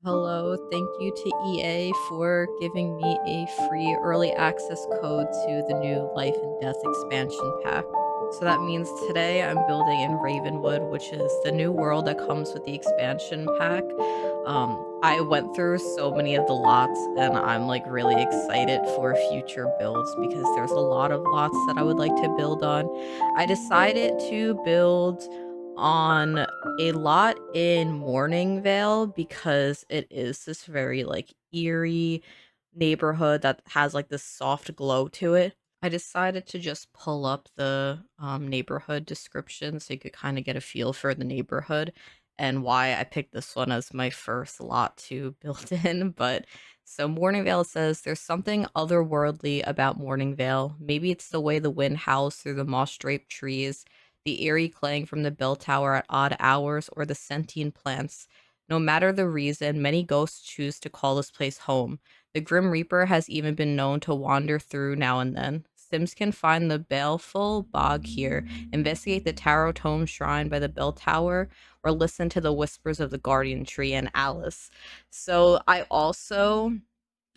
Hello, thank you to EA for giving me a free early access code to the new Life and Death expansion pack. So that means today I'm building in Ravenwood, which is the new world that comes with the expansion pack. I went through so many of the lots and I'm like really excited for future builds because there's a lot of lots that I would like to build on. I decided to build on a lot in Morningvale because it is this very like eerie neighborhood that has like this soft glow to it. I decided to just pull up the neighborhood description so you could kind of get a feel for the neighborhood and why I picked this one as my first lot to build in. But so Morningvale says there's something otherworldly about Morningvale. Maybe it's the way the wind howls through the moss-draped trees, the eerie clang from the bell tower at odd hours, or the sentient plants. No matter the reason, many ghosts choose to call this place home. The Grim Reaper has even been known to wander through now and then. Sims can find the baleful bog here, investigate the tarot tome shrine by the bell tower, or listen to the whispers of the guardian tree and Alice. So I also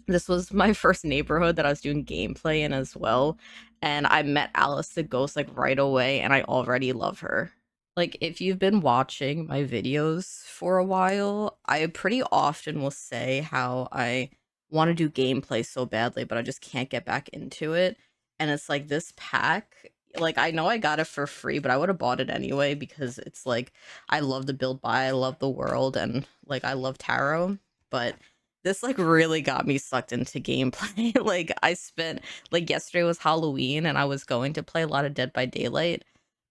this was my first neighborhood that I was doing gameplay in as well, and I met Alice the ghost like right away, and I already love her. Like, if you've been watching my videos for a while, I pretty often will say how I want to do gameplay so badly, but I just can't get back into it. And it's like this pack, like I know I got it for free, but I would have bought it anyway because it's like I love the build buy, I love the world, and like I love tarot, but this like really got me sucked into gameplay. Like I spent like yesterday was Halloween and I was going to play a lot of Dead by Daylight,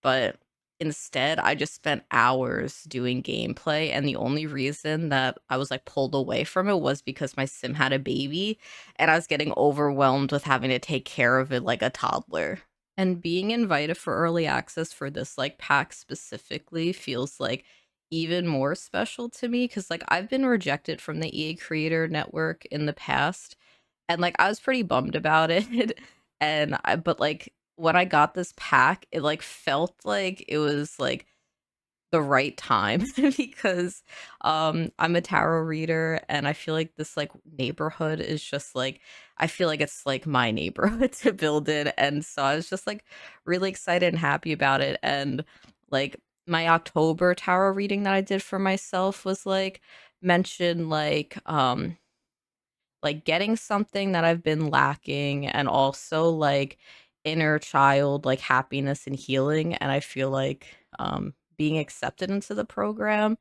but instead I just spent hours doing gameplay, and the only reason that I was like pulled away from it was because my sim had a baby and I was getting overwhelmed with having to take care of it like a toddler. And being invited for early access for this like pack specifically feels like even more special to me because like I've been rejected from the EA Creator Network in the past, and like I was pretty bummed about it. But like when I got this pack, it like felt like it was like the right time because I'm a tarot reader and I feel like this like neighborhood is just like I feel like it's like my neighborhood to build in, and so I was just like really excited and happy about it. And like my October tarot reading that I did for myself was like mentioned like getting something that I've been lacking, and also like inner child like happiness and healing, and I feel like being accepted into the program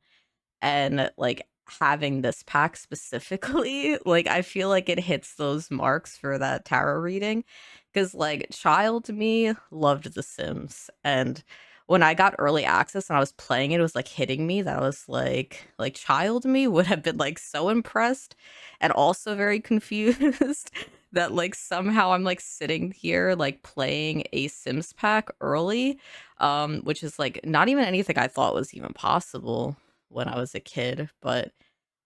and like having this pack specifically like I feel like it hits those marks for that tarot reading because like child me loved The Sims, and when I got early access and I was playing it, it was like hitting me that I was like child me would have been like so impressed and also very confused that like somehow I'm like sitting here like playing a Sims pack early, which is like not even anything I thought was even possible when I was a kid, but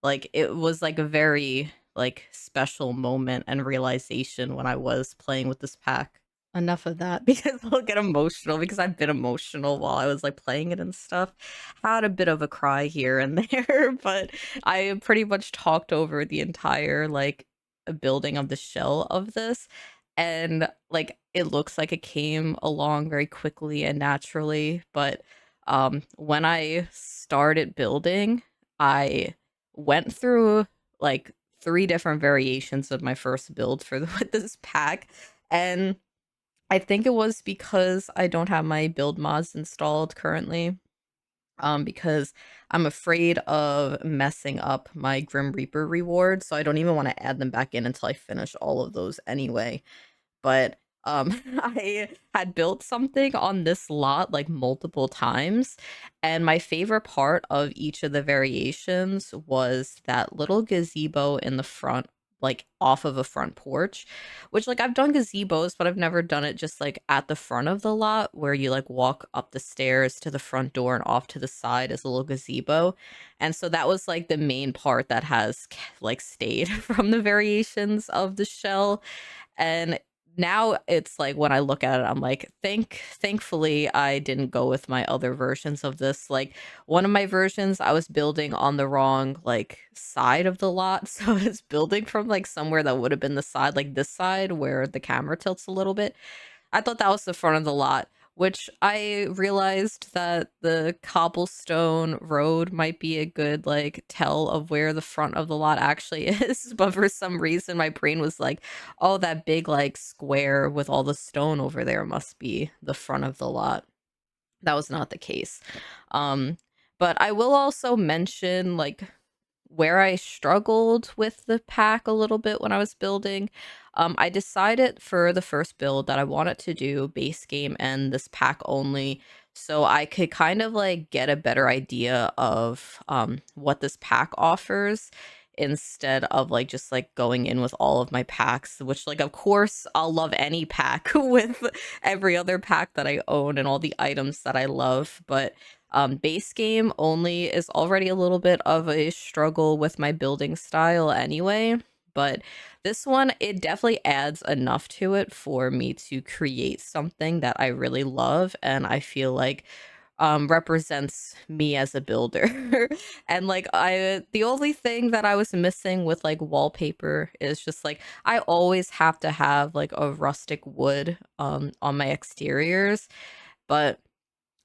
like it was like a very like special moment and realization when I was playing with this pack. Enough of that because I'll get emotional because I've been emotional while I was like playing it and stuff. Had a bit of a cry here and there, but I pretty much talked over the entire like building of the shell of this, and like it looks like it came along very quickly and naturally, but when I started building, I went through like three different variations of my first build for with this pack, and I think it was because I don't have my build mods installed currently, because I'm afraid of messing up my Grim Reaper reward, so I don't even want to add them back in until I finish all of those anyway. But I had built something on this lot like multiple times, and my favorite part of each of the variations was that little gazebo in the front, like off of a front porch, which like I've done gazebos, but I've never done it just like at the front of the lot where you like walk up the stairs to the front door and off to the side as a little gazebo. And so that was like the main part that has like stayed from the variations of the shell. And now it's like when I look at it, I'm like, thankfully I didn't go with my other versions of this. Like one of my versions, I was building on the wrong like side of the lot. So I was building from like somewhere that would have been the side, like this side where the camera tilts a little bit. I thought that was the front of the lot, which I realized that the cobblestone road might be a good like tell of where the front of the lot actually is. But for some reason, my brain was like, oh, that big like square with all the stone over there must be the front of the lot. That was not the case. Um, but I will also mention like where I struggled with the pack a little bit when I was building. I decided for the first build that I wanted to do base game and this pack only, so I could kind of like get a better idea of what this pack offers instead of like just like going in with all of my packs, which like of course I'll love any pack with every other pack that I own and all the items that I love, but base game only is already a little bit of a struggle with my building style anyway, but this one, it definitely adds enough to it for me to create something that I really love and I feel like represents me as a builder. And like the only thing that I was missing with like wallpaper is just like I always have to have like a rustic wood on my exteriors, but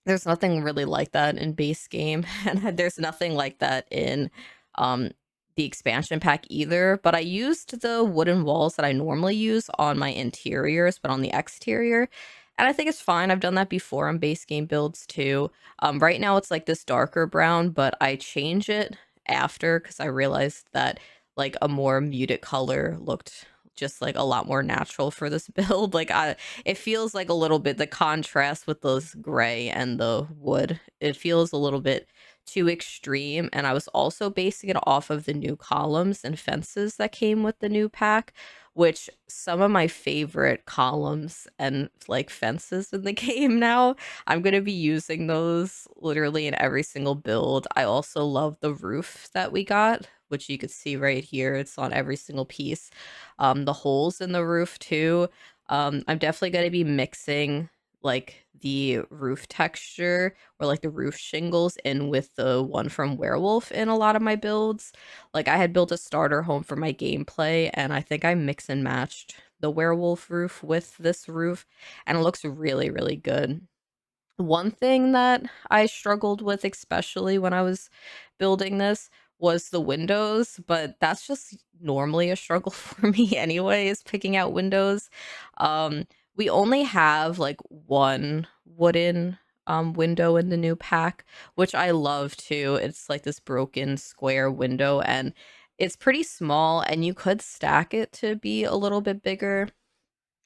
there's nothing really like that in base game, and there's nothing like that in um the expansion pack either. But I used the wooden walls that I normally use on my interiors, but on the exterior. And I think it's fine. I've done that before on base game builds too. Right now it's like this darker brown, but I change it after because I realized that like a more muted color looked just like a lot more natural for this build. Like it feels like a little bit the contrast with those gray and the wood. It feels a little bit too extreme. And I was also basing it off of the new columns and fences that came with the new pack, which some of my favorite columns and like fences in the game now. I'm going to be using those literally in every single build. I also love the roof that we got, which you could see right here. It's on every single piece. The holes in the roof too. I'm definitely going to be mixing like the roof texture or like the roof shingles in with the one from Werewolf in a lot of my builds. Like I had built a starter home for my gameplay and I think I mix and matched the werewolf roof with this roof and it looks really, really good. One thing that I struggled with, especially when I was building this, was the windows, but that's just normally a struggle for me anyway, is picking out windows. Um, we only have like one wooden window in the new pack, which I love too. It's like this broken square window and it's pretty small and you could stack it to be a little bit bigger.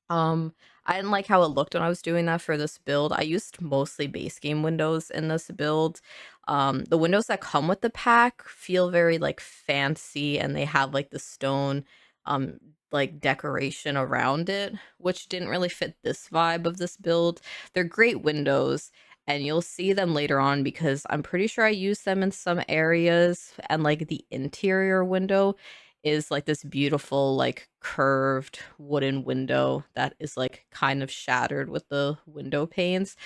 I didn't like how it looked when I was doing that for this build. I used mostly base game windows in this build. The windows that come with the pack feel very like fancy and they have like the stone um like decoration around it, which didn't really fit this vibe of this build. They're great windows and you'll see them later on because I'm pretty sure I used them in some areas and like the interior window is like this beautiful like curved wooden window that is like kind of shattered with the window panes,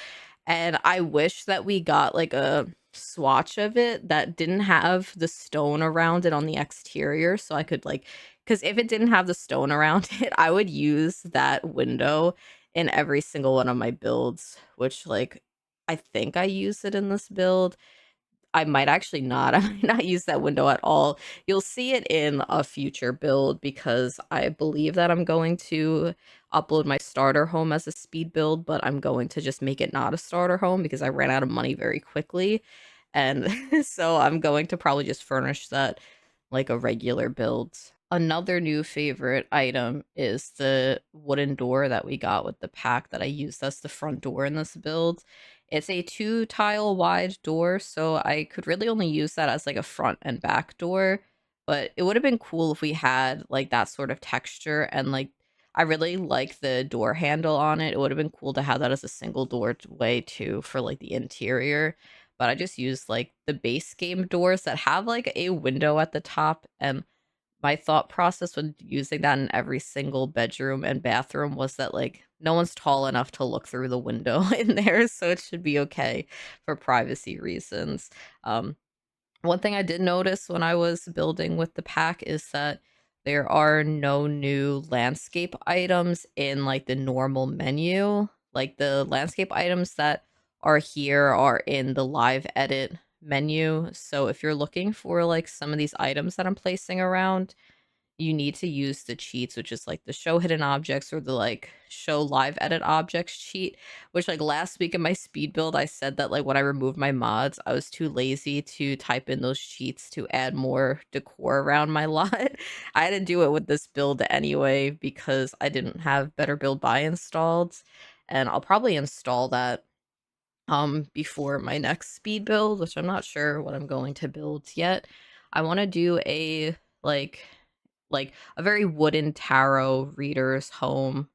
and I wish that we got like a swatch of it that didn't have the stone around it on the exterior so I could like, because if it didn't have the stone around it I would use that window in every single one of my builds, which like I think I use it in this build. I might actually not. I might not use that window at all. You'll see it in a future build because I believe that I'm going to upload my starter home as a speed build, but I'm going to just make it not a starter home because I ran out of money very quickly. And so I'm going to probably just furnish that like a regular build. Another new favorite item is the wooden door that we got with the pack that I used as the front door in this build. It's a 2 tile wide door, so I could really only use that as like a front and back door. But it would have been cool if we had like that sort of texture and like I really like the door handle on it. It would have been cool to have that as a single doorway too for like the interior. But I just used like the base game doors that have like a window at the top and my thought process when using that in every single bedroom and bathroom was that, like, no one's tall enough to look through the window in there, so it should be okay for privacy reasons. Um, One thing I did notice when I was building with the pack is that there are no new landscape items in, like, the normal menu. Like, the landscape items that are here are in the live edit menu, so if you're looking for, like, some of these items that I'm placing around, you need to use the cheats, which is like the show hidden objects or the like show live edit objects cheat, which like last week in my speed build, I said that like when I removed my mods, I was too lazy to type in those cheats to add more decor around my lot. I had to do it with this build anyway because I didn't have Better Build Buy installed. And I'll probably install that before my next speed build, which I'm not sure what I'm going to build yet. I want to do a like a very wooden tarot reader's home.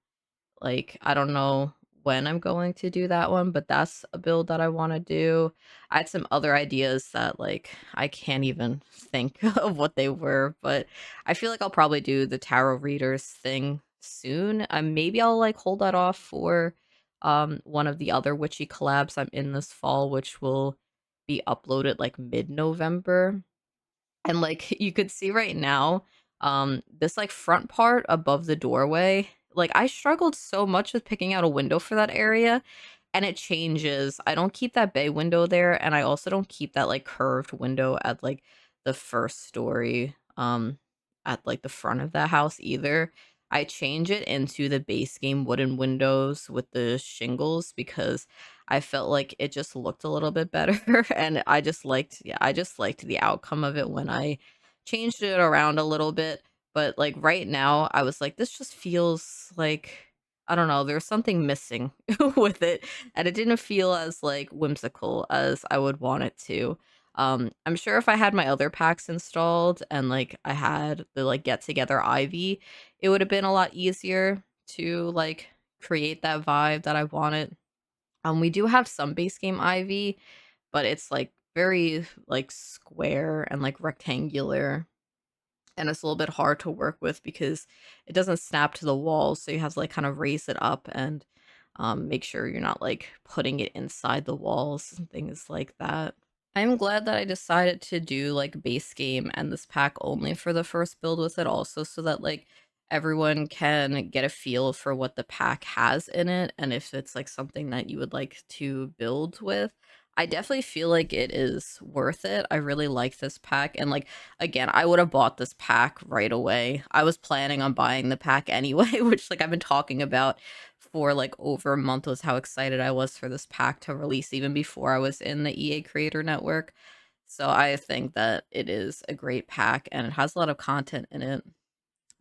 Like, I don't know when I'm going to do that one, but that's a build that I want to do. I had some other ideas that like I can't even think of what they were, but I feel like I'll probably do the tarot readers thing soon. Maybe I'll like hold that off for one of the other witchy collabs I'm in this fall, which will be uploaded like mid-November. And, like, you could see right now, this, like, front part above the doorway, like, I struggled so much with picking out a window for that area, and it changes. I don't keep that bay window there, and I also don't keep that, like, curved window at, like, the first story, at, like, the front of that house either. I change it into the base game wooden windows with the shingles because I felt like it just looked a little bit better, and I just liked the outcome of it when I changed it around a little bit, but, like, right now, I was like, "This just feels like" I don't know, there's something missing with it, and it didn't feel as, like, whimsical as I would want it to. I'm sure if I had my other packs installed and, like, I had the, like, Get Together Ivy, it would have been a lot easier to, like, create that vibe that I wanted. We do have some base game ivy, but it's like very like square and like rectangular, and it's a little bit hard to work with because it doesn't snap to the walls, so you have to like kind of raise it up and make sure you're not like putting it inside the walls and things like that. I'm glad that I decided to do like base game and this pack only for the first build with it also so that like everyone can get a feel for what the pack has in it and if it's like something that you would like to build with. I definitely feel like it is worth it. I really like this pack and like again, I would have bought this pack right away. I was planning on buying the pack anyway, which like I've been talking about for like over a month was how excited I was for this pack to release even before I was in the EA Creator Network. So I think that it is a great pack and it has a lot of content in it.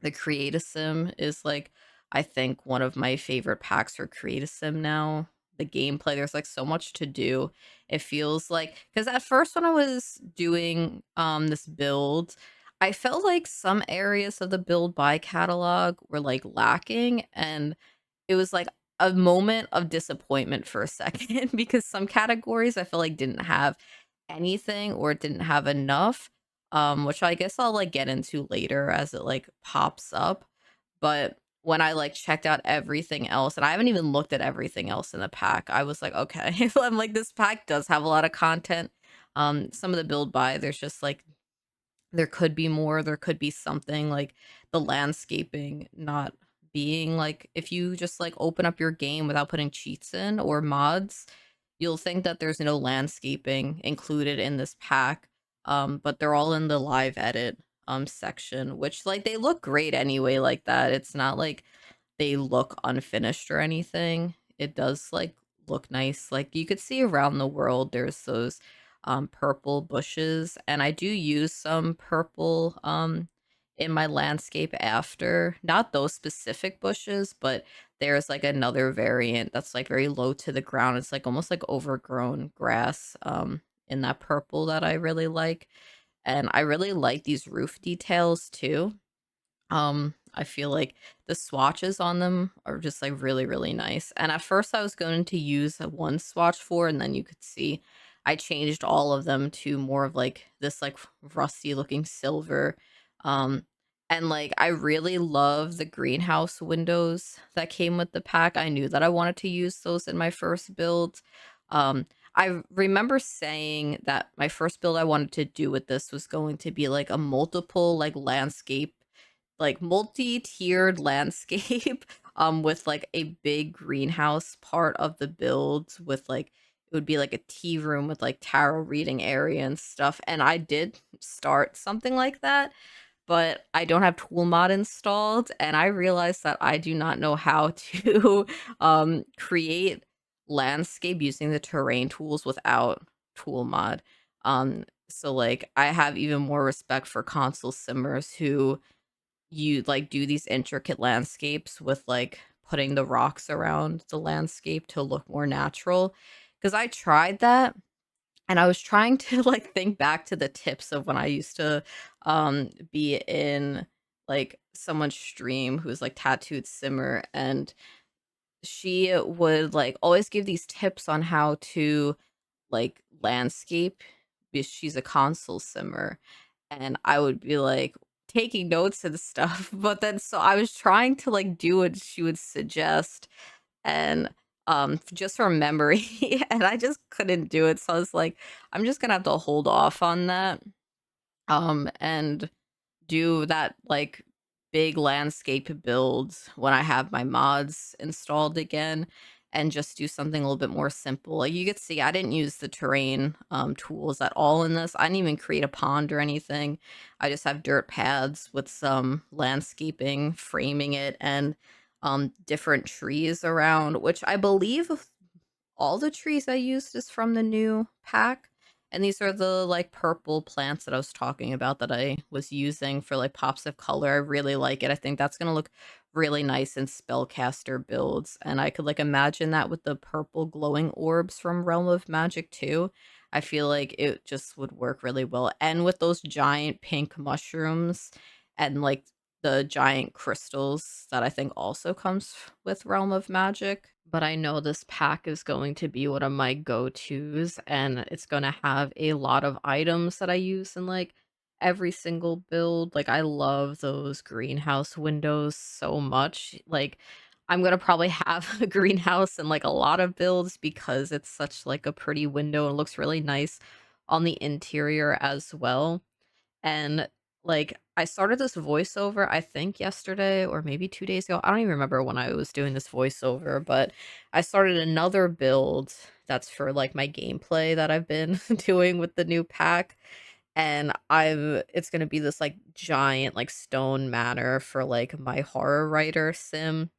The Create Sim is like I think one of my favorite packs for Create Sim now. The gameplay, there's like so much to do. It feels like because at first when I was doing this build, I felt like some areas of the build by catalog were like lacking and it was like a moment of disappointment for a second because some categories I feel like didn't have anything or didn't have enough, which I guess I'll like get into later as it like pops up. But when I like checked out everything else, and I haven't even looked at everything else in the pack, I was like, okay, I'm like, this pack does have a lot of content. Some of the build by, there's just like there could be more, there could be something like the landscaping not being like if you just like open up your game without putting cheats in or mods, you'll think that there's no landscaping included in this pack. But they're all in the live edit section, which like they look great anyway like that. It's not like they look unfinished or anything. It does like look nice. Like you could see around the world there's those purple bushes and I do use some purple in my landscape after. Not those specific bushes, but there's like another variant that's like very low to the ground. It's like almost like overgrown grass in that purple that I really like. And I really like these roof details too. I feel like the swatches on them are just like really, really nice. And at first I was going to use a one swatch for, and then you could see I changed all of them to more of like this like rusty looking silver. Um, And, like, I really love the greenhouse windows that came with the pack. I knew that I wanted to use those in my first build. I remember saying that my first build I wanted to do with this was going to be, like, a multiple, like, landscape, like, multi-tiered landscape, with, like, a big greenhouse part of the build with, like, it would be, like, a tea room with, like, tarot reading area and stuff, and I did start something like that, but I don't have tool mod installed, and I realized that I do not know how to create landscape using the terrain tools without tool mod. So like I have even more respect for console simmers who you like do these intricate landscapes with like putting the rocks around the landscape to look more natural. Because I tried that and I was trying to, like, think back to the tips of when I used to, be in, like, someone's stream who's, like, tattooed simmer, and she would, like, always give these tips on how to, like, landscape because she's a console simmer, and I would be, like, taking notes and stuff, but then so I was trying to, like, do what she would suggest, and just from memory and I just couldn't do it, so I was like, I'm just gonna have to hold off on that and do that like big landscape builds when I have my mods installed again and just do something a little bit more simple. Like you could see I didn't use the terrain tools at all in this. I didn't even create a pond or anything. I just have dirt paths with some landscaping framing it and different trees around, which I believe all the trees I used is from the new pack. And these are the like purple plants that I was talking about that I was using for like pops of color. I really like it. I think that's gonna look really nice in spellcaster builds. And I could like imagine that with the purple glowing orbs from Realm of Magic too. I feel like it just would work really well. And with those giant pink mushrooms and like the giant crystals that I think also comes with Realm of Magic. But I know this pack is going to be one of my go-tos, and it's gonna have a lot of items that I use in, like, every single build. Like, I love those greenhouse windows so much. Like, I'm gonna probably have a greenhouse in, like, a lot of builds because it's such, like, a pretty window and looks really nice on the interior as well. And, like, I started this voiceover, I think yesterday or maybe 2 days ago. I don't even remember when I was doing this voiceover, but I started another build that's for, like, my gameplay that I've been doing with the new pack, and it's gonna be this, like, giant, like, stone manor for, like, my horror writer sim.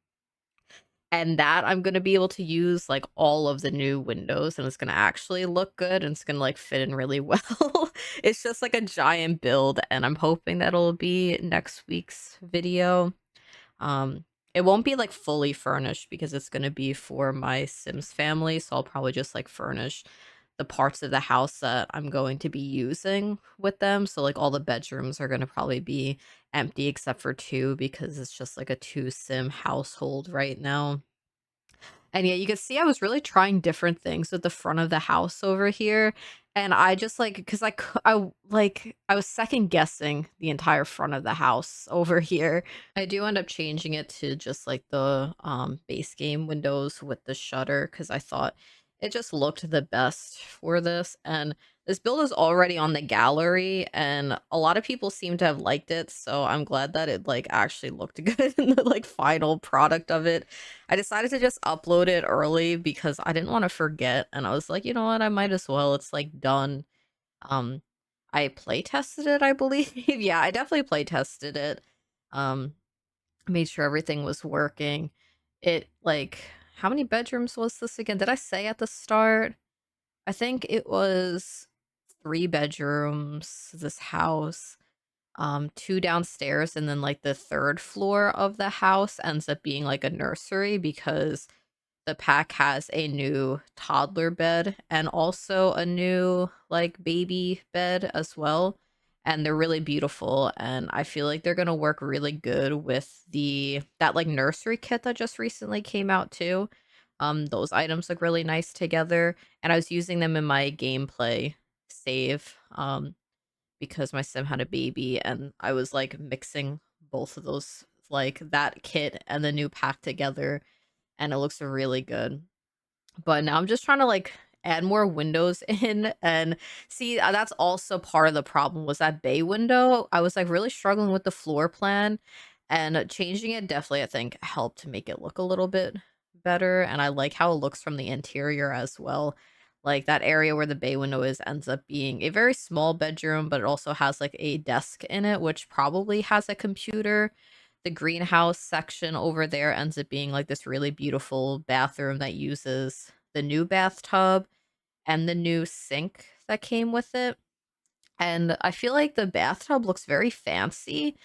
And that I'm gonna be able to use, like, all of the new windows, and it's gonna actually look good, and it's gonna, like, fit in really well. It's just, like, a giant build, and I'm hoping that it'll be next week's video. It won't be, like, fully furnished because it's gonna be for my Sims family, so I'll probably just, like, furnish the parts of the house that I'm going to be using with them. So, like, all the bedrooms are gonna probably be empty except for 2 because it's just, like, a 2 Sim household right now. And yeah, you can see I was really trying different things with the front of the house over here. And I just like, because I was second guessing the entire front of the house over here. I do end up changing it to just like the base game windows with the shutter because I thought it just looked the best for this. And this build is already on the gallery, and a lot of people seem to have liked it. So I'm glad that it like actually looked good in the like final product of it. I decided to just upload it early because I didn't want to forget, and I was like, you know what, I might as well. It's like done. Um, I play tested it, I believe. Yeah, I definitely play tested it. Um, made sure everything was working. It like how many bedrooms was this again? Did I say at the start? I think it was 3 bedrooms, this house, 2 downstairs, and then like the third floor of the house ends up being like a nursery because the pack has a new toddler bed and also a new like baby bed as well, and they're really beautiful, and I feel like they're going to work really good with the that like nursery kit that just recently came out too. Those items look really nice together, and I was using them in my gameplay save because my sim had a baby and I was like mixing both of those, like that kit and the new pack together, and it looks really good. But now I'm just trying to like add more windows in and see, that's also part of the problem was that bay window. I was like really struggling with the floor plan, and changing it definitely I think helped to make it look a little bit better, and I like how it looks from the interior as well. Like that area where the bay window is ends up being a very small bedroom, but it also has like a desk in it, which probably has a computer. The greenhouse section over there ends up being like this really beautiful bathroom that uses the new bathtub and the new sink that came with it. And I feel like the bathtub looks very fancy,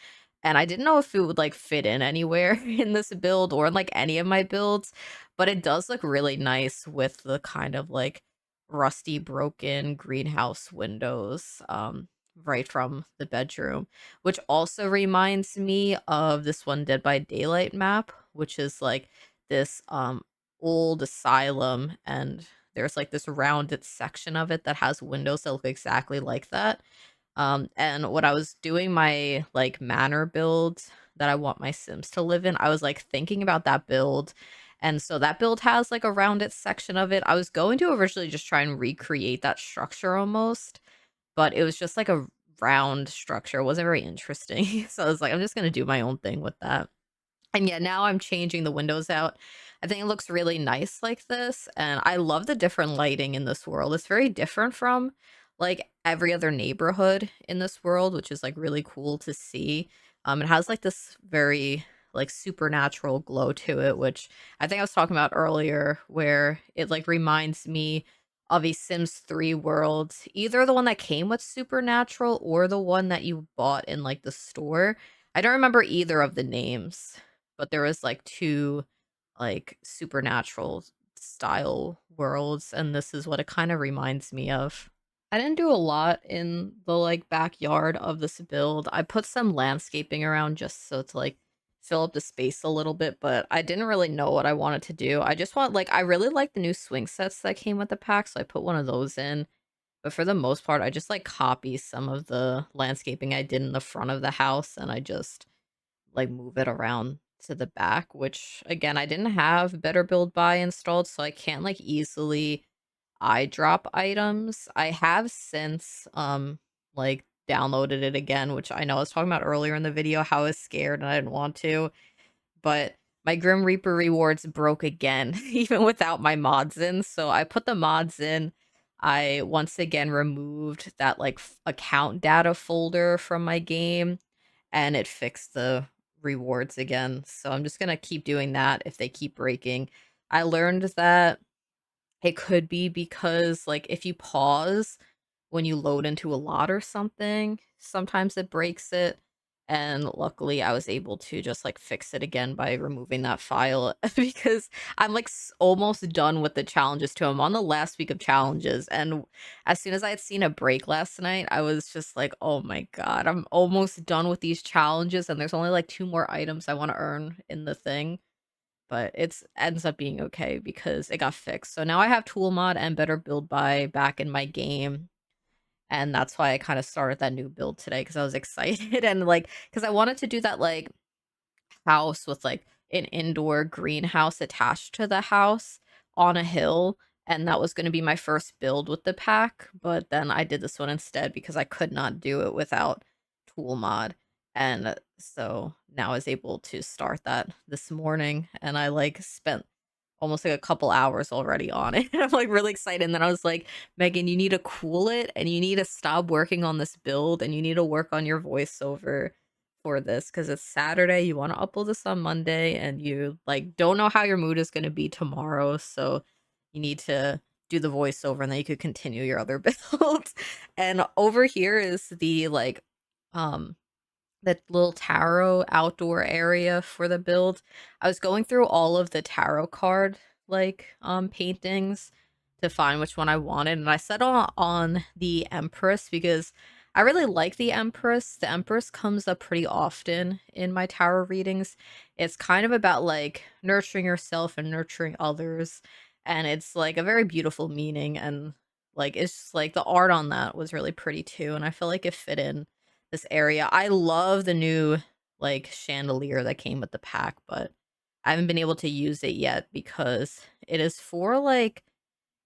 and I didn't know if it would like fit in anywhere in this build or in like any of my builds, but it does look really nice with the kind of like rusty broken greenhouse windows right from the bedroom, which also reminds me of this one Dead by Daylight map, which is like this old asylum, and there's like this rounded section of it that has windows that look exactly like that. And when I was doing my like manor build that I want my Sims to live in, I was like thinking about that build. And so that build has like a rounded section of it. I was going to originally just try and recreate that structure almost, but it was just like a round structure. It wasn't very interesting. So I was like, I'm just gonna do my own thing with that. And yeah, now I'm changing the windows out. I think it looks really nice like this, and I love the different lighting in this world. It's very different from like every other neighborhood in this world, which is like really cool to see. It has like this very like supernatural glow to it, which I think I was talking about earlier, where it like reminds me of a Sims 3 world, either the one that came with supernatural or the one that you bought in like the store. I don't remember either of the names, but there was like two like supernatural style worlds, and this is what it kind of reminds me of. I didn't do a lot in the like backyard of this build. I put some landscaping around just so to like fill up the space a little bit, but I didn't really know what I wanted to do. I just want like I really like the new swing sets that came with the pack, so I put one of those in. But for the most part, I just like copy some of the landscaping I did in the front of the house, and I just like move it around to the back, which again, I didn't have Better Build By installed, so I can't like easily eye drop items. I have since like downloaded it again, which I know I was talking about earlier in the video how I was scared and I didn't want to, but my Grim Reaper rewards broke again, even without my mods in. So I put the mods in. I once again removed that like account data folder from my game, and it fixed the rewards again. So I'm just gonna keep doing that if they keep breaking. I learned that it could be because like if you pause when you load into a lot or something, sometimes it breaks it. And luckily I was able to just like fix it again by removing that file because I'm like almost done with the challenges too. I'm on the last week of challenges, and as soon as I had seen a break last night, I was just like, "Oh my god, I'm almost done with these challenges and there's only like two more items I want to earn in the thing." But it's ends up being okay because it got fixed. So now I have tool mod and Better Build By back in my game, and that's why I kind of started that new build today because I was excited and like because I wanted to do that like house with like an indoor greenhouse attached to the house on a hill, and that was going to be my first build with the pack, but then I did this one instead because I could not do it without tool mod. And so now I was able to start that this morning, and I like spent almost like a couple hours already on it. I'm like really excited. And then I was like, Megan, you need to cool it and you need to stop working on this build and you need to work on your voiceover for this because it's Saturday. You want to upload this on Monday and you like don't know how your mood is going to be tomorrow. So you need to do the voiceover and then you could continue your other builds. And over here is the like um that little tarot outdoor area for the build. I was going through all of the tarot card like paintings to find which one I wanted, and I settled on the Empress because I really like the Empress. The Empress comes up pretty often in my tarot readings. It's kind of about like nurturing yourself and nurturing others, and it's like a very beautiful meaning, and like it's just like the art on that was really pretty too, and I feel like it fit in this area. I love the new like chandelier that came with the pack, but I haven't been able to use it yet because it is for like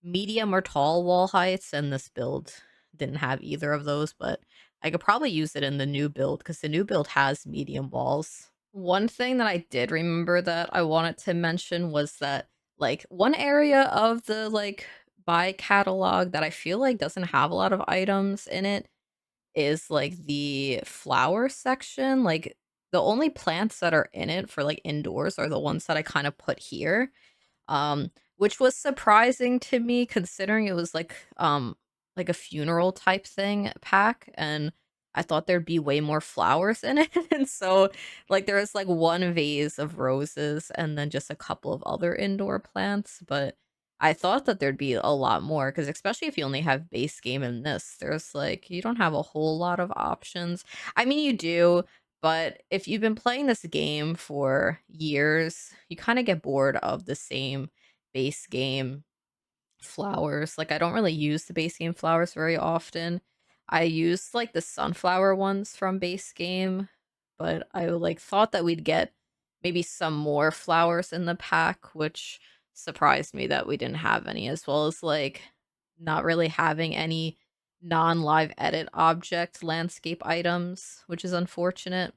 medium or tall wall heights, and this build didn't have either of those, but I could probably use it in the new build because the new build has medium walls. One thing that I did remember that I wanted to mention was that like one area of the like buy catalog that I feel like doesn't have a lot of items in it is like the flower section. Like the only plants that are in it for like indoors are the ones that I kind of put here, which was surprising to me considering it was like a funeral type thing pack, and I thought there'd be way more flowers in it. And so like there was like one vase of roses and then just a couple of other indoor plants, but I thought that there'd be a lot more because especially if you only have base game in this, there's like you don't have a whole lot of options. I mean you do, but if you've been playing this game for years, you kind of get bored of the same base game flowers. Like I don't really use the base game flowers very often. I use like the sunflower ones from base game, but I like thought that we'd get maybe some more flowers in the pack, which surprised me that we didn't have any, as well as like not really having any non-live edit object landscape items, which is unfortunate,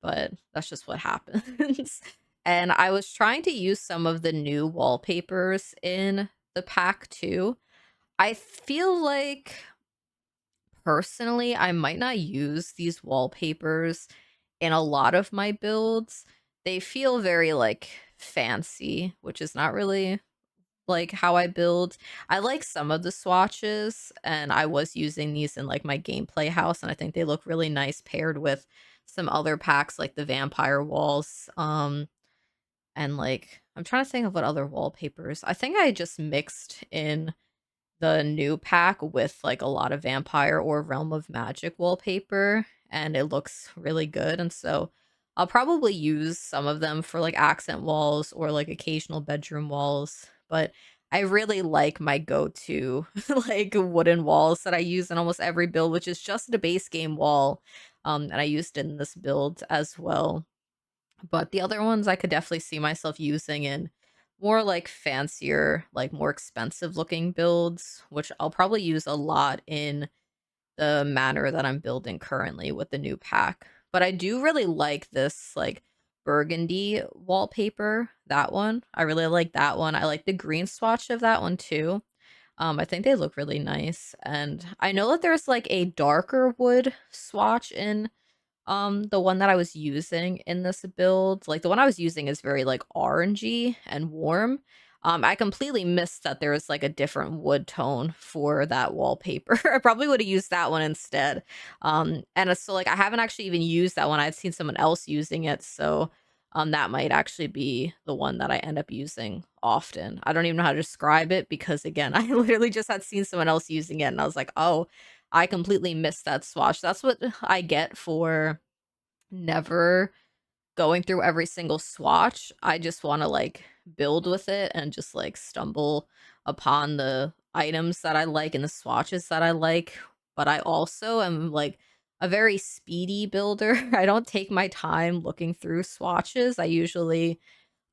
but that's just what happens. And I was trying to use some of the new wallpapers in the pack too. I feel like personally, I might not use these wallpapers in a lot of my builds. They feel very like fancy, which is not really like how I build. I like some of the swatches, and I was using these in like my gameplay house, and I think they look really nice paired with some other packs like the vampire walls. And like I'm trying to think of what other wallpapers. I think I just mixed in the new pack with like a lot of vampire or realm of magic wallpaper, and it looks really good. And so I'll probably use some of them for like accent walls or like occasional bedroom walls, but I really like my go-to like wooden walls that I use in almost every build, which is just a base game wall, and I used it in this build as well. But the other ones I could definitely see myself using in more like fancier, like more expensive looking builds, which I'll probably use a lot in the manner that I'm building currently with the new pack. But I do really like this like burgundy wallpaper, that one. I really like that one. I like the green swatch of that one too. I think they look really nice. And I know that there's like a darker wood swatch in the one that I was using in this build, like the one I was using is very like orangey and warm. I completely missed that there was like a different wood tone for that wallpaper. I probably would have used that one instead. And so like I haven't actually even used that one. I'd seen someone else using it, so that might actually be the one that I end up using often. I don't even know how to describe it because again, I literally just had seen someone else using it and I was like, "Oh, I completely missed that swatch." That's what I get for never going through every single swatch. I just want to like build with it and just like stumble upon the items that I like and the swatches that I like. But I also am like a very speedy builder. I don't take my time looking through swatches. I usually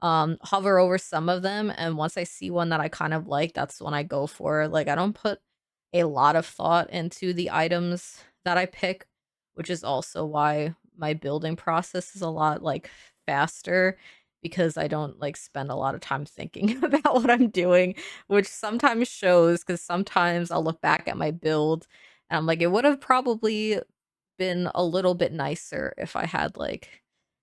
hover over some of them, and once I see one that I kind of like, that's when I go for. Like I don't put a lot of thought into the items that I pick, which is also why my building process is a lot like faster, because I don't like spend a lot of time thinking about what I'm doing, which sometimes shows because sometimes I'll look back at my build and I'm like, it would have probably been a little bit nicer if I had like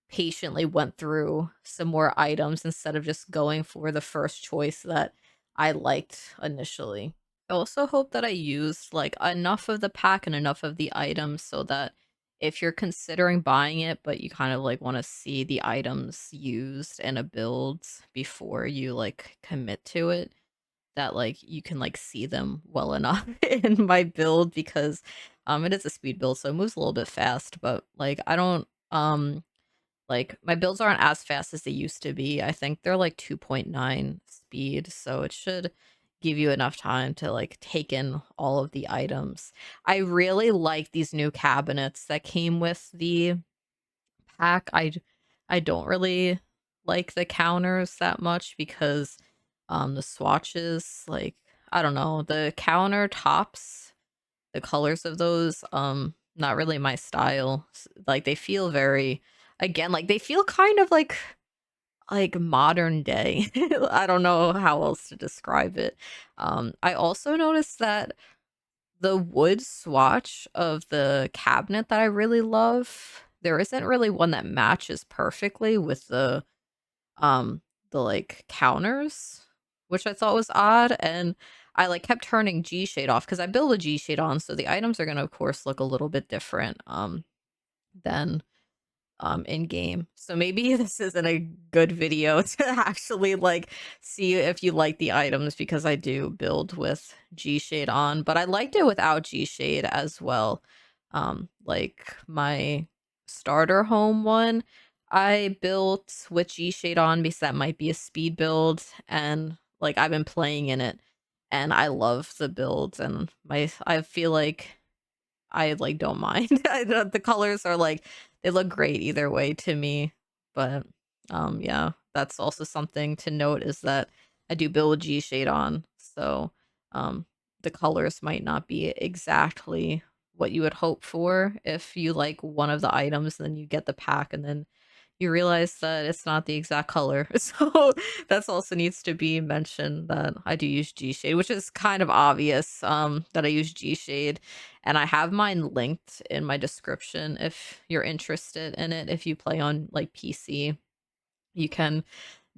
patiently went through some more items instead of just going for the first choice that I liked initially. I also hope that I used like enough of the pack and enough of the items so that if you're considering buying it, but you kind of like want to see the items used in a build before you like commit to it, that like you can like see them well enough in my build, because it is a speed build, so it moves a little bit fast, but like I don't like my builds aren't as fast as they used to be. I think they're like 2.9 speed, so it should give you enough time to like take in all of the items. I really like these new cabinets that came with the pack, I don't really like the counters that much because the swatches, like, I don't know, the countertops, the colors of those, not really my style. Like, they feel very, again, like, they feel kind of like modern day. I don't know how else to describe it. I also noticed that the wood swatch of the cabinet that I really love, there isn't really one that matches perfectly with um like counters, which I thought was odd. And I like kept turning G shade off because I build a G shade on, so the items are gonna of course look a little bit different than in game. So maybe this isn't a good video to actually like see if you like the items, because I do build with G shade on, but I liked it without G shade as well. Like my starter home one, I built with G shade on because that might be a speed build, and like I've been playing in it and I love the builds, and I feel like I, like, don't mind. The colors are, like, they look great either way to me, but, yeah, that's also something to note, is that I do build G shade on, so, um, the colors might not be exactly what you would hope for. If you like one of the items, then you get the pack, and then you realize that it's not the exact color. So that's also needs to be mentioned, that I do use G shade, which is kind of obvious, that I use G shade, and I have mine linked in my description if you're interested in it. If you play on like PC, you can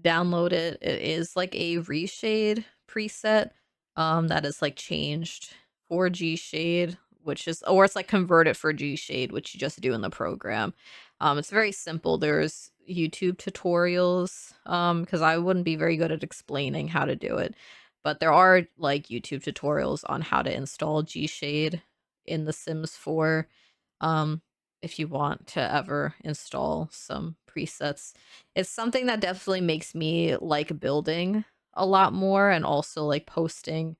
download it. It is like a reshade preset that is like changed for G shade, which is, or it's like converted for G shade, which you just do in the program. It's very simple. There's YouTube tutorials because I wouldn't be very good at explaining how to do it. But there are like YouTube tutorials on how to install G shade in The Sims 4, um, if you want to ever install some presets. It's something that definitely makes me like building a lot more, and also like posting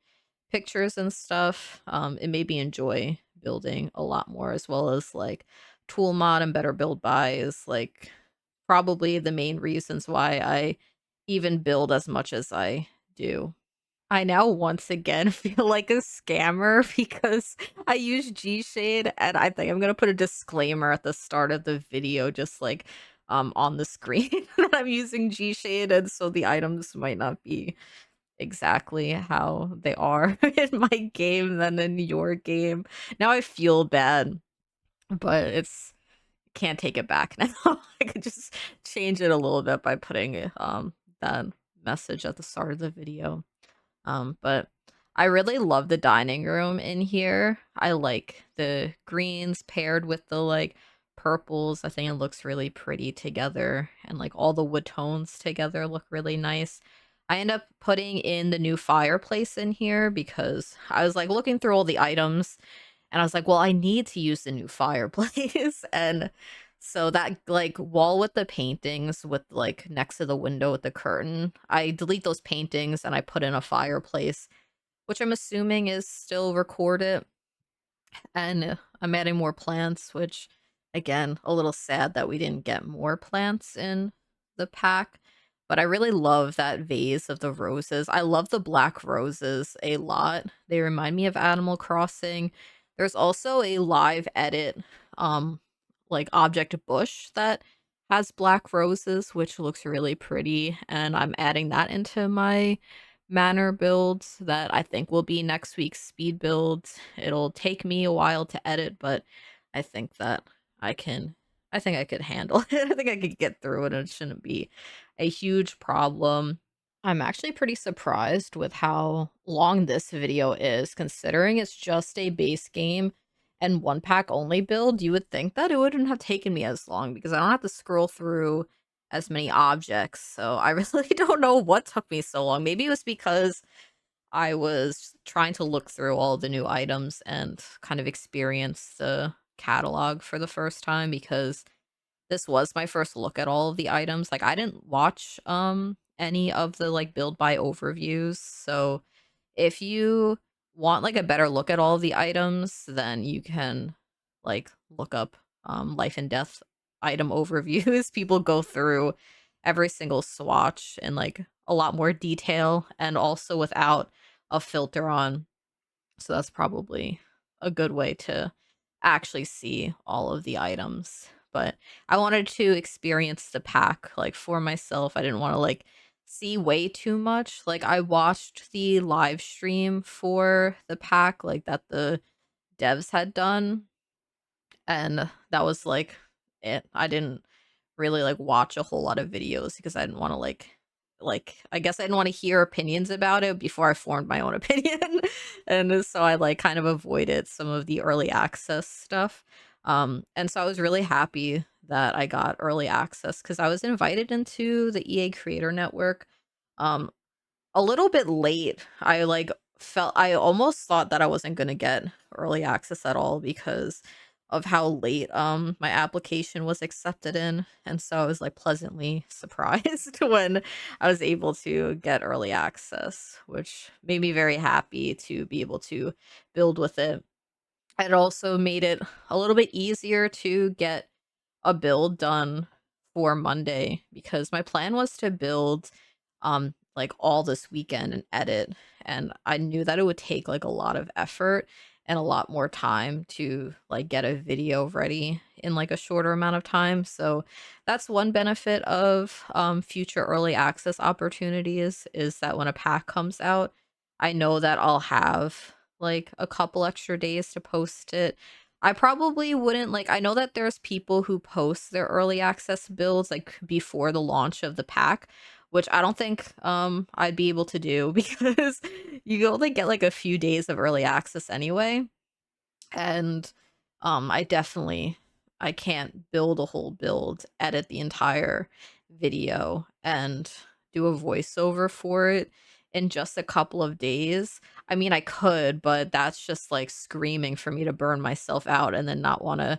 pictures and stuff. It made me enjoy building a lot more, as well as like tool mod and better build by is like probably the main reasons why I even build as much as I do. I now once again feel like a scammer because I use G Shade, and I think I'm gonna put a disclaimer at the start of the video, just like on the screen, that I'm using G Shade, and so the items might not be exactly how they are in my game than in your game. Now I feel bad, but it's, can't take it back now. I could just change it a little bit by putting that message at the start of the video. But I really love the dining room in here. I like the greens paired with the like purples. I think it looks really pretty together, and like all the wood tones together look really nice. I end up putting in the new fireplace in here because I was like looking through all the items, and I was like, well, I need to use the new fireplace. And so that like wall with the paintings with like next to the window with the curtain, I delete those paintings and I put in a fireplace, which I'm assuming is still recorded. And I'm adding more plants, which again, a little sad that we didn't get more plants in the pack. But I really love that vase of the roses. I love the black roses a lot. They remind me of Animal Crossing. There's also a live edit, um, like object bush that has black roses, which looks really pretty. And I'm adding that into my manor builds that I think will be next week's speed builds. It'll take me a while to edit, but I think that I can, I think I could handle it. I think I could get through it, and it shouldn't be a huge problem. I'm actually pretty surprised with how long this video is, considering it's just a base game and one pack only build. You would think that it wouldn't have taken me as long because I don't have to scroll through as many objects. So I really don't know what took me so long. Maybe it was because I was trying to look through all the new items and kind of experience the catalog for the first time, because this was my first look at all of the items. Like I didn't watch any of the like build by overviews. So if you want like a better look at all of the items, then you can like look up life and death item overviews. People go through every single swatch in like a lot more detail and also without a filter on. So that's probably a good way to actually see all of the items. But I wanted to experience the pack like for myself. I didn't want to like see way too much. Like I watched the live stream for the pack like that the devs had done, and that was like it. I didn't really like watch a whole lot of videos because I didn't want to like I guess I didn't want to hear opinions about it before I formed my own opinion. And so I like kind of avoided some of the early access stuff. And so I was really happy that I got early access because I was invited into the EA Creator Network. Um, a little bit late. I like felt I almost thought that I wasn't gonna get early access at all because of how late my application was accepted in. And so I was like pleasantly surprised when I was able to get early access, which made me very happy to be able to build with it. It also made it a little bit easier to get a build done for Monday because my plan was to build like all this weekend and edit, and I knew that it would take like a lot of effort and a lot more time to like get a video ready in like a shorter amount of time. So that's one benefit of future early access opportunities is that when a pack comes out, I know that I'll have like a couple extra days to post it. I probably wouldn't like I know that there's people who post their early access builds like before the launch of the pack, which I don't think I'd be able to do because you only get like a few days of early access anyway. And I definitely I can't build a whole build, edit the entire video and do a voiceover for it in just a couple of days. I mean, I could, but that's just like screaming for me to burn myself out and then not want to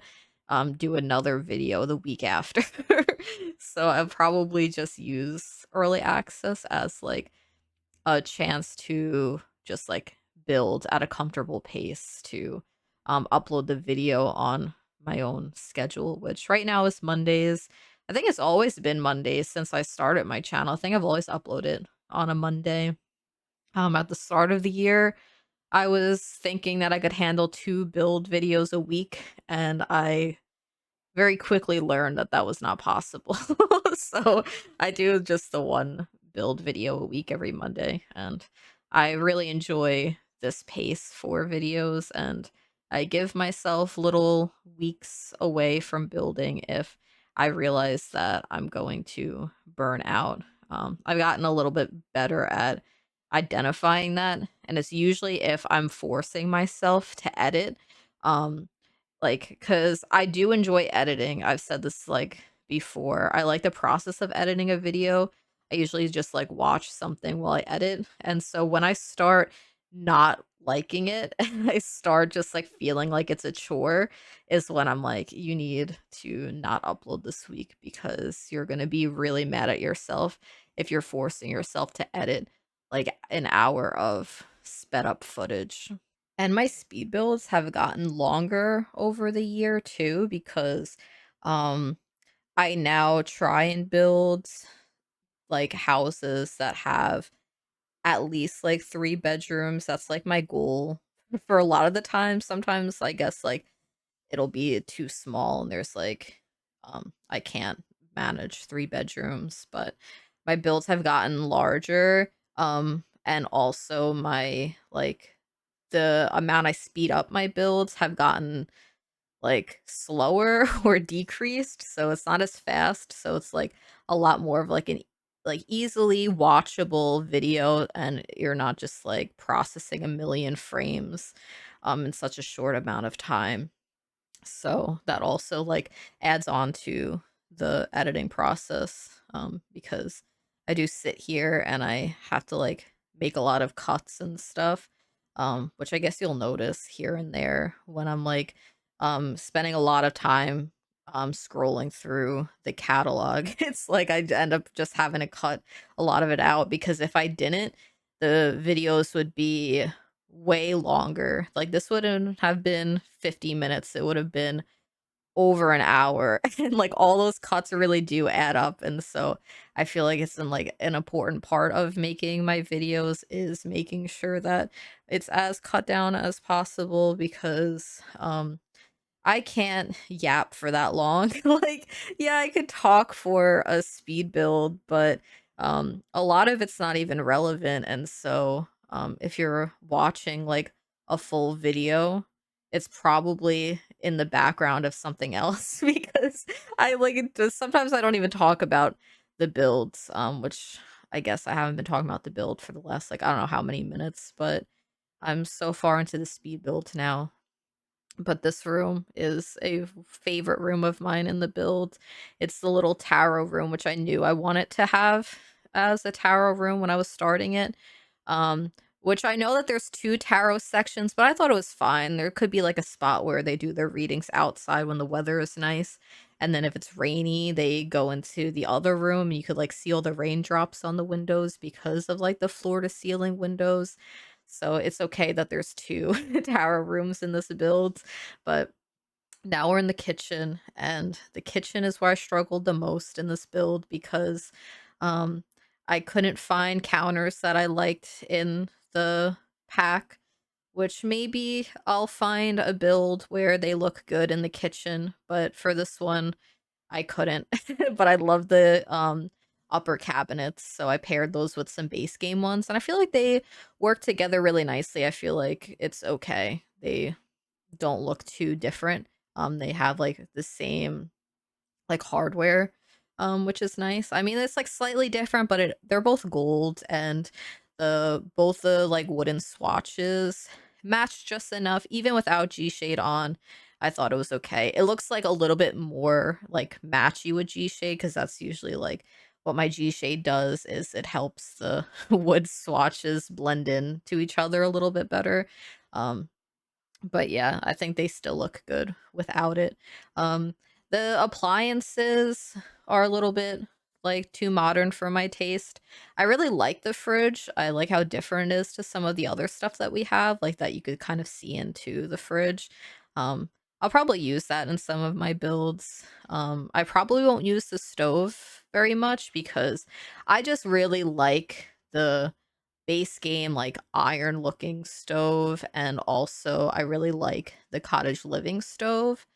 do another video the week after. So I'll probably just use early access as like a chance to just like build at a comfortable pace to upload the video on my own schedule, which right now is Mondays. I think it's always been Mondays since I started my channel. I think I've always uploaded on a Monday. At the start of the year, I was thinking that I could handle 2 build videos a week, and I very quickly learned that that was not possible. So I do just the one build video a week every Monday, and I really enjoy this pace for videos, and I give myself little weeks away from building if I realize that I'm going to burn out. I've gotten a little bit better at identifying that, and it's usually if I'm forcing myself to edit. Um, like, cause I do enjoy editing. I've said this, like, before. I like the process of editing a video. I usually just, like, watch something while I edit, and so when I start not liking it and I start just, like, feeling like it's a chore is when I'm like, "You need to not upload this week because you're gonna be really mad at yourself if you're forcing yourself to edit, like, an hour of sped up footage." And my speed builds have gotten longer over the year too because um I now try and build like houses that have at least like 3 bedrooms. That's like my goal for a lot of the time. Sometimes I guess like it'll be too small and there's like I can't manage 3 bedrooms, but my builds have gotten larger. And also my like the amount I speed up my builds have gotten, like, slower or decreased, so it's not as fast, so it's, like, a lot more of, like, an like, easily watchable video, and you're not just, like, processing a million frames, in such a short amount of time. So that also like adds on to the editing process because I do sit here and I have to like make a lot of cuts and stuff, which I guess you'll notice here and there when I'm like spending a lot of time scrolling through the catalog. It's like I end up just having to cut a lot of it out because if I didn't, the videos would be way longer. Like, this wouldn't have been 50 minutes, it would have been over an hour and like all those cuts really do add up, and so I feel like it's in like an important part of making my videos is making sure that it's as cut down as possible because I can't yap for that long. Like, yeah, I could talk for a speed build, but a lot of it's not even relevant. And so, if you're watching like a full video, it's probably in the background of something else because I like it just, sometimes I don't even talk about the builds, which I guess I haven't been talking about the build for the last like I don't know how many minutes, but I'm so far into the speed build now. But this room is a favorite room of mine in the build. It's the little tarot room, which I knew I wanted to have as a tarot room when I was starting it. Um, which I know that there's 2 tarot sections, but I thought it was fine. There could be like a spot where they do their readings outside when the weather is nice. And then if it's rainy, they go into the other room. You could like see all the raindrops on the windows because of like the floor to ceiling windows. So it's okay that there's 2 tower rooms in this build, but now we're in the kitchen, and the kitchen is where I struggled the most in this build because, um, I couldn't find counters that I liked in the pack, which maybe I'll find a build where they look good in the kitchen, but for this one, I couldn't. But I love the, upper cabinets, so I paired those with some base game ones, and I feel like they work together really nicely. I feel like it's okay. They don't look too different. They have, like, the same like hardware, which is nice. I mean, it's like slightly different, but they're both gold, and the like wooden swatches match just enough, even without G shade on. I thought it was okay. It looks like a little bit more like matchy with G shade because that's usually like what my G shade does is it helps the wood swatches blend in to each other a little bit better. Um, but yeah, I think they still look good without it. Um, the appliances are a little bit like too modern for my taste. I really like the fridge. I like how different it is to some of the other stuff that we have, like that you could kind of see into the fridge. Um, I'll probably use that in some of my builds. I probably won't use the stove very much because I just really like the base game, like, iron looking stove, and also I really like the cottage living stove,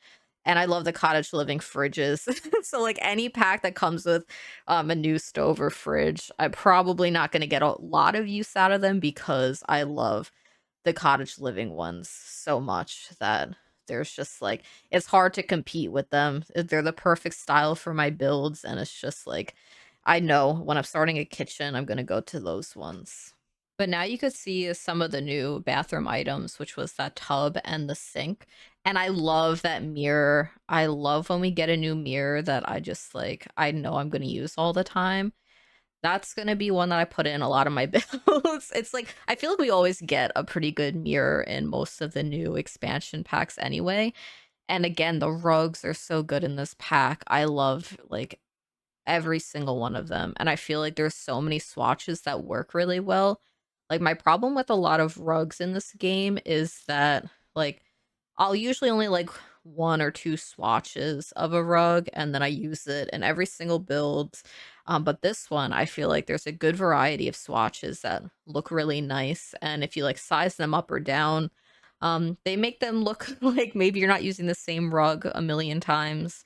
and I love the cottage living fridges. So, like, any pack that comes with, a new stove or fridge, I'm probably not gonna get a lot of use out of them because I love the cottage living ones so much that there's just, like it's hard to compete with them. They're the perfect style for my builds, and it's just, like, I know when I'm starting a kitchen, I'm gonna go to those ones. But now you could see some of the new bathroom items, which was that tub and the sink. And I love that mirror. I love when we get a new mirror that I just like, I know I'm going to use all the time. That's going to be one that I put in a lot of my builds. It's like, I feel like we always get a pretty good mirror in most of the new expansion packs anyway. And again, the rugs are so good in this pack. I love like every single one of them, and I feel like there's so many swatches that work really well. Like, my problem with a lot of rugs in this game is that, like, I'll usually only like 1 or 2 swatches of a rug, and then I use it in every single build. But this one, I feel like there's a good variety of swatches that look really nice, and if you, like, size them up or down, they make them look like maybe you're not using the same rug a million times.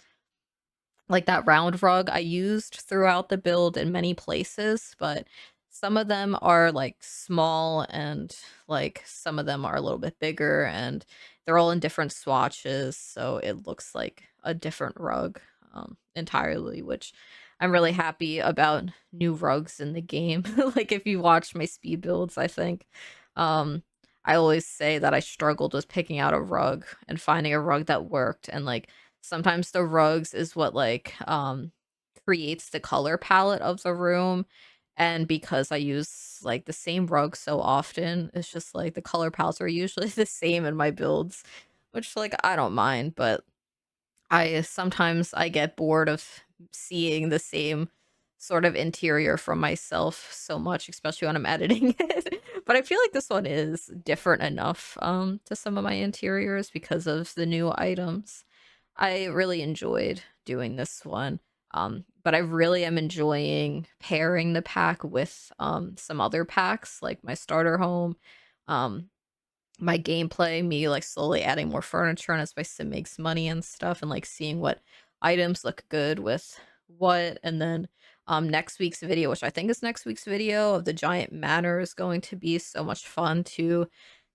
Like that round rug I used throughout the build in many places, but some of them are like small and like some of them are a little bit bigger and they're all in different swatches, so it looks like a different rug entirely, which I'm really happy about new rugs in the game. Like if you watch my speed builds, I think I always say that I struggled with picking out a rug and finding a rug that worked, and like sometimes the rugs is what like creates the color palette of the room, and because I use like the same rug so often, it's just like the color palettes are usually the same in my builds, which like I don't mind, but I get bored of seeing the same sort of interior from myself so much, especially when I'm editing it. But I feel like this one is different enough to some of my interiors because of the new items. I really enjoyed doing this one. But I really am enjoying pairing the pack with some other packs, like my starter home, um, my gameplay, me like slowly adding more furniture and as my sim makes money and stuff, and like seeing what items look good with what. And then next week's video, which I think is next week's video of the giant manor, is going to be so much fun to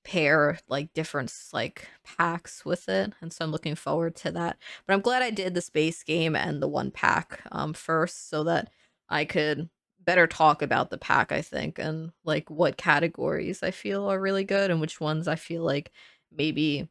pair like different like packs with it, and so I'm looking forward to that. But I'm glad I did the space game and the one pack first, so that I could better talk about the pack, I think, and like what categories I feel are really good and which ones I feel like maybe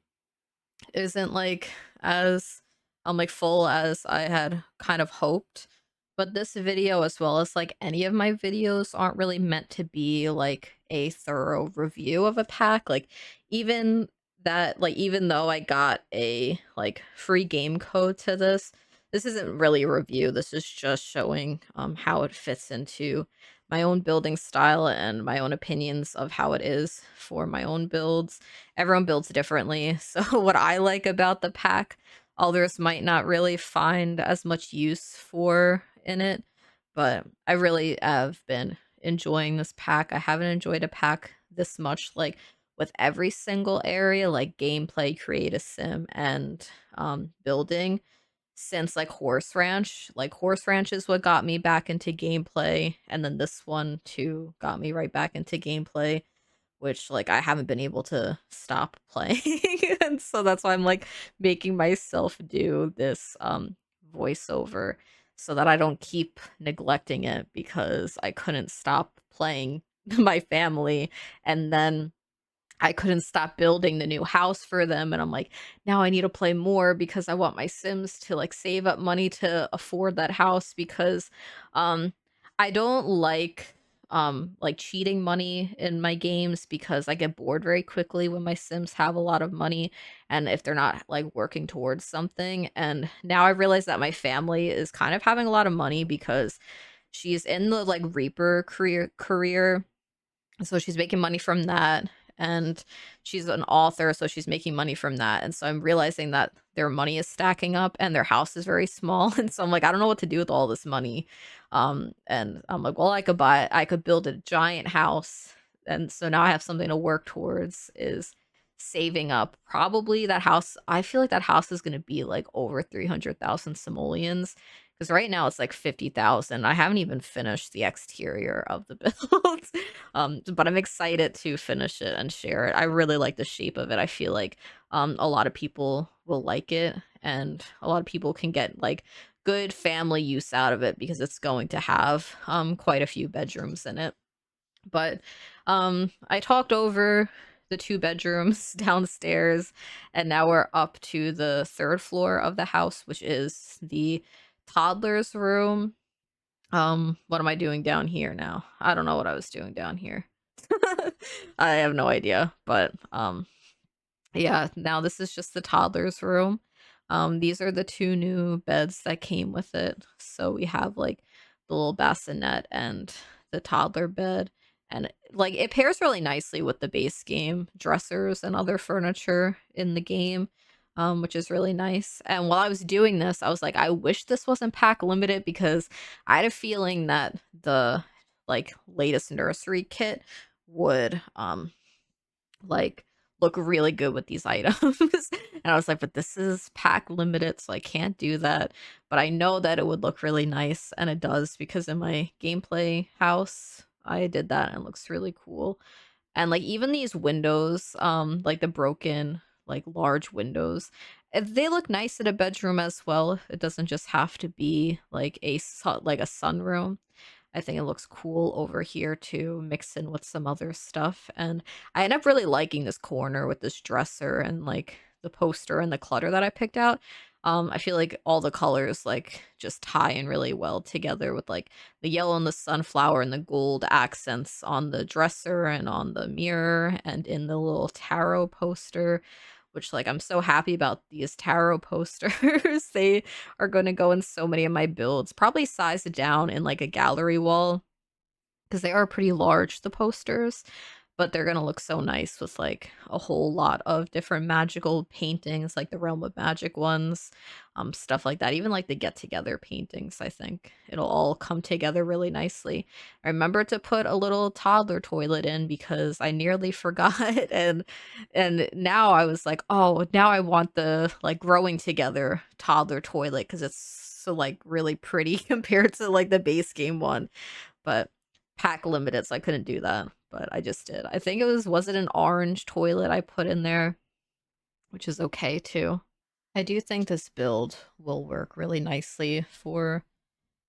isn't like as like full as I had kind of hoped. But this video, as well as like any of my videos, aren't really meant to be like a thorough review of a pack. Like even even though I got a like free game code to this isn't really a review. This is just showing how it fits into my own building style and my own opinions of how it is for my own builds. Everyone builds differently. So what I like about the pack, others might not really find as much use for in it. But I really have been enjoying this pack. I haven't enjoyed a pack this much, like with every single area, like gameplay, create a sim, and building, since like Horse Ranch. Like Horse Ranch is what got me back into gameplay, and then this one too got me right back into gameplay, which like I haven't been able to stop playing. And so that's why I'm like making myself do this voiceover so that I don't keep neglecting it, because I couldn't stop playing my family, and then I couldn't stop building the new house for them, and I'm like, now I need to play more because I want my Sims to like save up money to afford that house, because um I don't like cheating money in my games, because I get bored very quickly when my Sims have a lot of money and if they're not like working towards something. And now I realize that my family is kind of having a lot of money because she's in the like Reaper career, so she's making money from that, and she's an author, so she's making money from that. And so I'm realizing that their money is stacking up and their house is very small. And so I'm like, I don't know what to do with all this money. And I'm like, well, I could build a giant house. And so now I have something to work towards, is saving up. Probably that house, I feel like that house is going to be like over 300,000 simoleons, because right now it's like 50,000. I haven't even finished the exterior of the build. But I'm excited to finish it and share it. I really like the shape of it. I feel like a lot of people will like it, and a lot of people can get like good family use out of it, because it's going to have quite a few bedrooms in it. But I talked over the two bedrooms downstairs, and now we're up to the third floor of the house, which is the toddler's room. What am I doing down here now? I don't know what I was doing down here. I have no idea, but yeah, now this is just the toddler's room. These are the two new beds that came with it. So we have like the little bassinet and the toddler bed. And like it pairs really nicely with the base game dressers and other furniture in the game, which is really nice. And while I was doing this, I was like, I wish this wasn't pack limited, because I had a feeling that the like latest nursery kit would like look really good with these items. And I was like, but this is pack limited, so I can't do that. But I know that it would look really nice, and it does, because in my gameplay house, I did that and it looks really cool. And like even these windows, like the broken, like large windows, they look nice in a bedroom as well. It doesn't just have to be like like a sunroom. I think it looks cool over here too, mixed in with some other stuff. And I end up really liking this corner with this dresser and like the poster and the clutter that I picked out. I feel like all the colors like just tie in really well together, with like the yellow and the sunflower and the gold accents on the dresser and on the mirror and in the little tarot poster, which like I'm so happy about these tarot posters. They are going to go in so many of my builds, probably sized down in like a gallery wall, because they are pretty large, the posters. but they're gonna look so nice with like a whole lot of different magical paintings, like the Realm of Magic ones, stuff like that. Even like the get together paintings, I think it'll all come together really nicely. I remember to put a little toddler toilet in because I nearly forgot, and now I was like, oh, now I want the like growing together toddler toilet because it's so like really pretty compared to like the base game one, but pack limited, so I couldn't do that, but I just did. I think was it an orange toilet I put in there, which is okay too. I do think this build will work really nicely for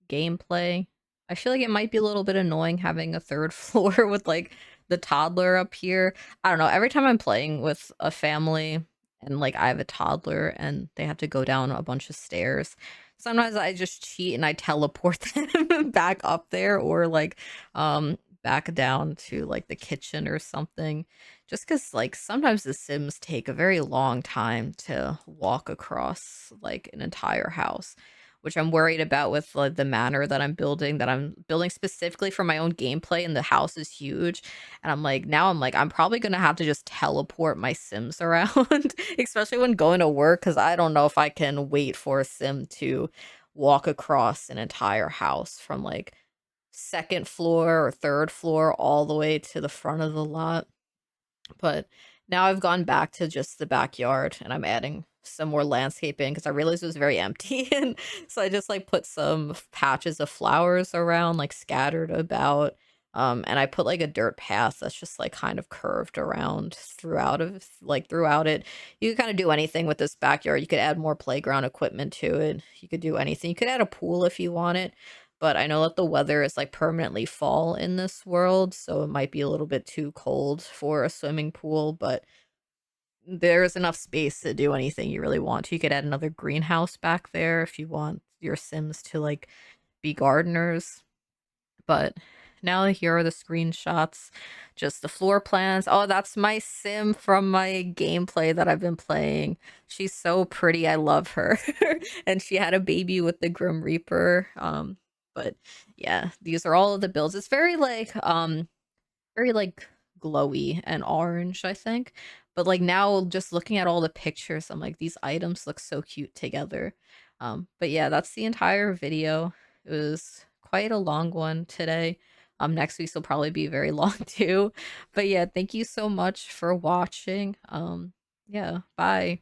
gameplay. I feel like it might be a little bit annoying having a third floor with like the toddler up here. I don't know. Every time I'm playing with a family and like I have a toddler and they have to go down a bunch of stairs, sometimes I just cheat and I teleport them back up there or like back down to like the kitchen or something. Just because like sometimes the Sims take a very long time to walk across like an entire house, which I'm worried about with like the manor that I'm building specifically for my own gameplay, and the house is huge. And I'm like, I'm probably gonna have to just teleport my Sims around, especially when going to work, because I don't know if I can wait for a Sim to walk across an entire house from like second floor or third floor all the way to the front of the lot. But now I've gone back to just the backyard and I'm adding some more landscaping because I realized it was very empty. And so I just like put some patches of flowers around, like scattered about. And I put like a dirt path that's just like kind of curved around throughout it. You can kind of do anything with this backyard. You could add more playground equipment to it. You could do anything. You could add a pool if you want it, but I know that the weather is like permanently fall in this world, so it might be a little bit too cold for a swimming pool, but there's enough space to do anything you really want to. You could add another greenhouse back there if you want your Sims to like be gardeners. But now here are the screenshots, just the floor plans. Oh, that's my Sim from my gameplay that I've been playing. She's so pretty. I love her. And she had a baby with the Grim Reaper. But yeah, these are all of the builds. It's very like glowy and orange, I think. But like now just looking at all the pictures, I'm like, these items look so cute together. But yeah, that's the entire video. It was quite a long one today. Next week's will probably be very long too. But yeah, thank you so much for watching. Yeah, bye.